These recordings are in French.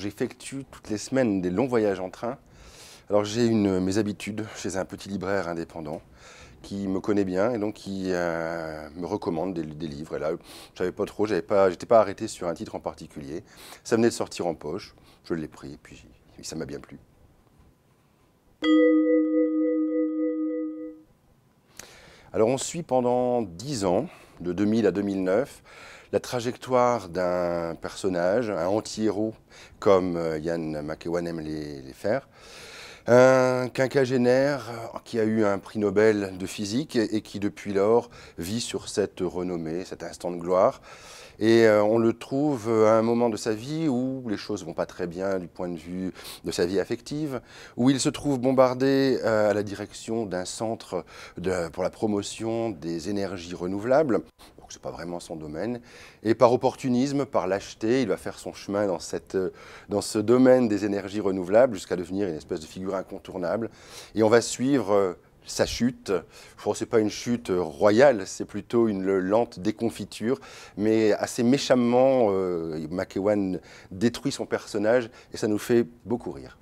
j'effectue toutes les semaines des longs voyages en train. Alors j'ai mes habitudes chez un petit libraire indépendant qui me connaît bien et donc qui me recommande des livres. Et là, je savais pas trop, j'étais pas arrêté sur un titre en particulier. Ça venait de sortir en poche, je l'ai pris et puis ça m'a bien plu. Alors on suit pendant 10 ans, de 2000 à 2009, la trajectoire d'un personnage, un anti-héros, comme Ian McEwan aime les faire. Un quinquagénaire qui a eu un prix Nobel de physique et qui depuis lors vit sur cette renommée, cet instant de gloire. Et on le trouve à un moment de sa vie où les choses vont pas très bien du point de vue de sa vie affective, où il se trouve bombardé à la direction d'un centre pour la promotion des énergies renouvelables. Donc c'est pas vraiment son domaine. Et par opportunisme, par lâcheté, il va faire son chemin dans ce domaine des énergies renouvelables jusqu'à devenir une espèce de figure incontournable. Et on va suivre sa chute. Ce n'est pas une chute royale, c'est plutôt une lente déconfiture, mais assez méchamment, McEwan détruit son personnage et ça nous fait beaucoup rire.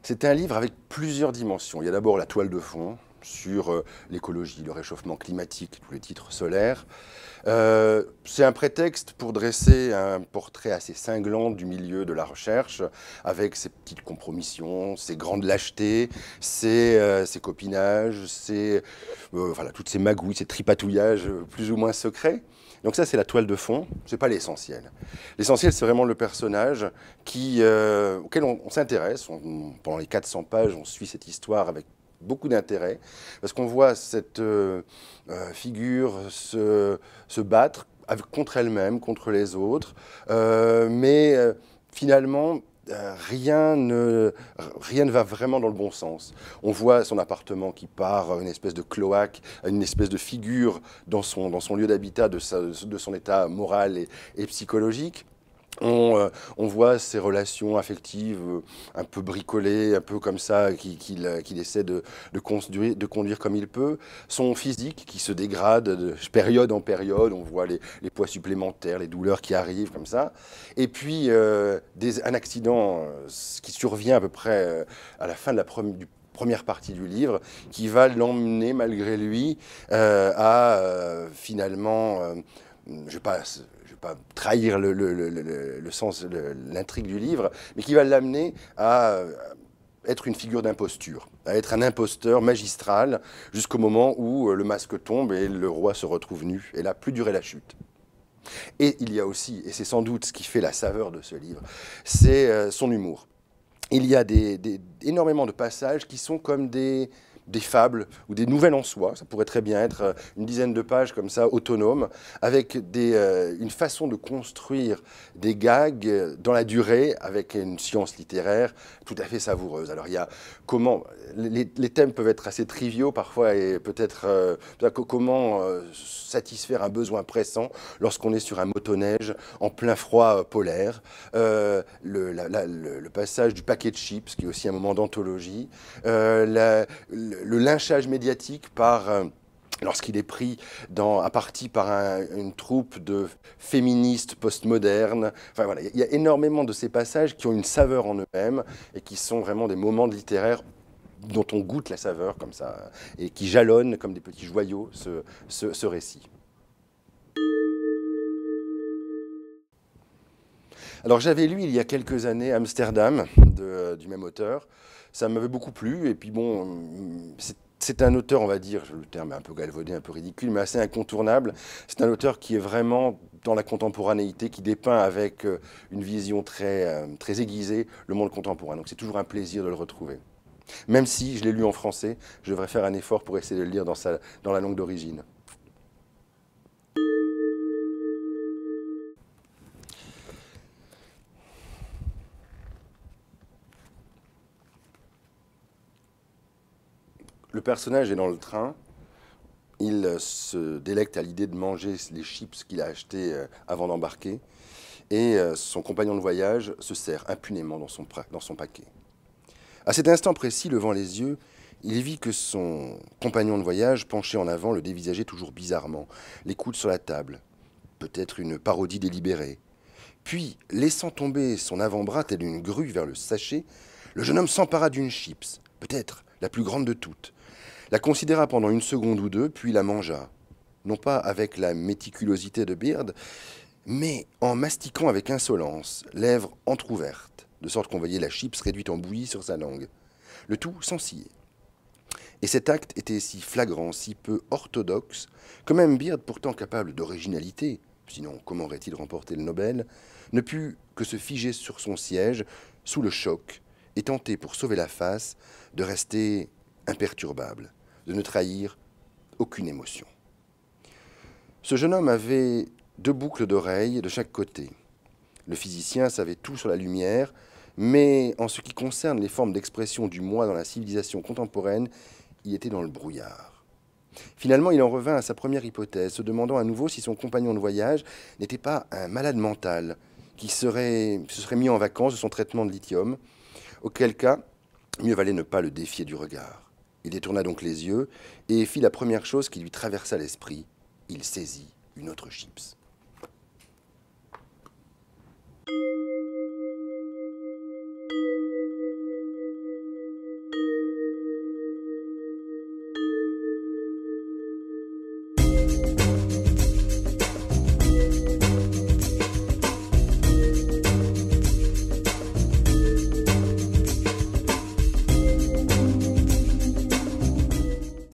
C'est un livre avec plusieurs dimensions. Il y a d'abord la toile de fond sur l'écologie, le réchauffement climatique, tous les titres solaires. C'est un prétexte pour dresser un portrait assez cinglant du milieu de la recherche, avec ses petites compromissions, ses grandes lâchetés, ses copinages, voilà, toutes ces magouilles, ces tripatouillages plus ou moins secrets. Donc ça, c'est la toile de fond, c'est pas l'essentiel. L'essentiel, c'est vraiment le personnage auquel on s'intéresse. Pendant les 400 pages, on suit cette histoire avec beaucoup d'intérêt, parce qu'on voit cette figure se battre contre elle-même, contre les autres, mais finalement, rien ne va vraiment dans le bon sens. On voit son appartement qui part, une espèce de cloaque, une espèce de figure dans son lieu d'habitat, de son état moral et psychologique. On voit ses relations affectives un peu bricolées, un peu comme ça, qu'il essaie de conduire comme il peut. Son physique qui se dégrade de période en période, on voit les poids supplémentaires, les douleurs qui arrivent comme ça. Et puis un accident qui survient à peu près à la fin de première partie du livre, qui va l'emmener malgré lui à finalement, je ne vais pas trahir le sens, l'intrigue du livre, mais qui va l'amener à être une figure d'imposture, à être un imposteur magistral, jusqu'au moment où le masque tombe et le roi se retrouve nu. Et là, plus durer la chute. Et il y a aussi, et c'est sans doute ce qui fait la saveur de ce livre, c'est son humour. Il y a énormément de passages qui sont comme des fables ou des nouvelles en soi. Ça pourrait très bien être une dizaine de pages comme ça, autonomes, avec une façon de construire des gags dans la durée, avec une science littéraire tout à fait savoureuse. Alors il y a comment les thèmes peuvent être assez triviaux parfois, et peut-être comment satisfaire un besoin pressant lorsqu'on est sur un motoneige en plein froid polaire. Le passage du paquet de chips, qui est aussi un moment d'anthologie. Le lynchage médiatique lorsqu'il est pris à partie par une troupe de féministes postmodernes. Enfin, voilà, il y a énormément de ces passages qui ont une saveur en eux-mêmes et qui sont vraiment des moments littéraires dont on goûte la saveur comme ça et qui jalonnent comme des petits joyaux ce récit. Alors j'avais lu il y a quelques années Amsterdam du même auteur. Ça m'avait beaucoup plu et puis bon, c'est un auteur, on va dire, le terme est un peu galvaudé, un peu ridicule, mais assez incontournable. C'est un auteur qui est vraiment dans la contemporanéité, qui dépeint avec une vision très aiguisée le monde contemporain. Donc c'est toujours un plaisir de le retrouver. Même si je l'ai lu en français, je devrais faire un effort pour essayer de le lire dans la langue d'origine. Le personnage est dans le train, il se délecte à l'idée de manger les chips qu'il a achetés avant d'embarquer, et son compagnon de voyage se sert impunément dans son paquet. À cet instant précis, levant les yeux, il vit que son compagnon de voyage, penché en avant, le dévisageait toujours bizarrement, les coudes sur la table. peut-être une parodie délibérée. Puis, laissant tomber son avant-bras tel une grue vers le sachet, le jeune homme s'empara d'une chips, peut-être la plus grande de toutes, la considéra pendant une seconde ou deux, puis la mangea, non pas avec la méticulosité de Beard, mais en mastiquant avec insolence, lèvres entr'ouvertes, de sorte qu'on voyait la chips réduite en bouillie sur sa langue, le tout sans scier. Et cet acte était si flagrant, si peu orthodoxe, que même Beard, pourtant capable d'originalité, sinon comment aurait-il remporté le Nobel, ne put que se figer sur son siège, sous le choc, et tenter, pour sauver la face, de rester imperturbable, de ne trahir aucune émotion. Ce jeune homme avait 2 boucles d'oreilles de chaque côté. Le physicien savait tout sur la lumière, mais en ce qui concerne les formes d'expression du moi dans la civilisation contemporaine, il était dans le brouillard. Finalement, il en revint à sa première hypothèse, se demandant à nouveau si son compagnon de voyage n'était pas un malade mental qui se serait mis en vacances de son traitement de lithium, auquel cas, mieux valait ne pas le défier du regard. Il détourna donc les yeux et fit la première chose qui lui traversa l'esprit. Il saisit une autre chips.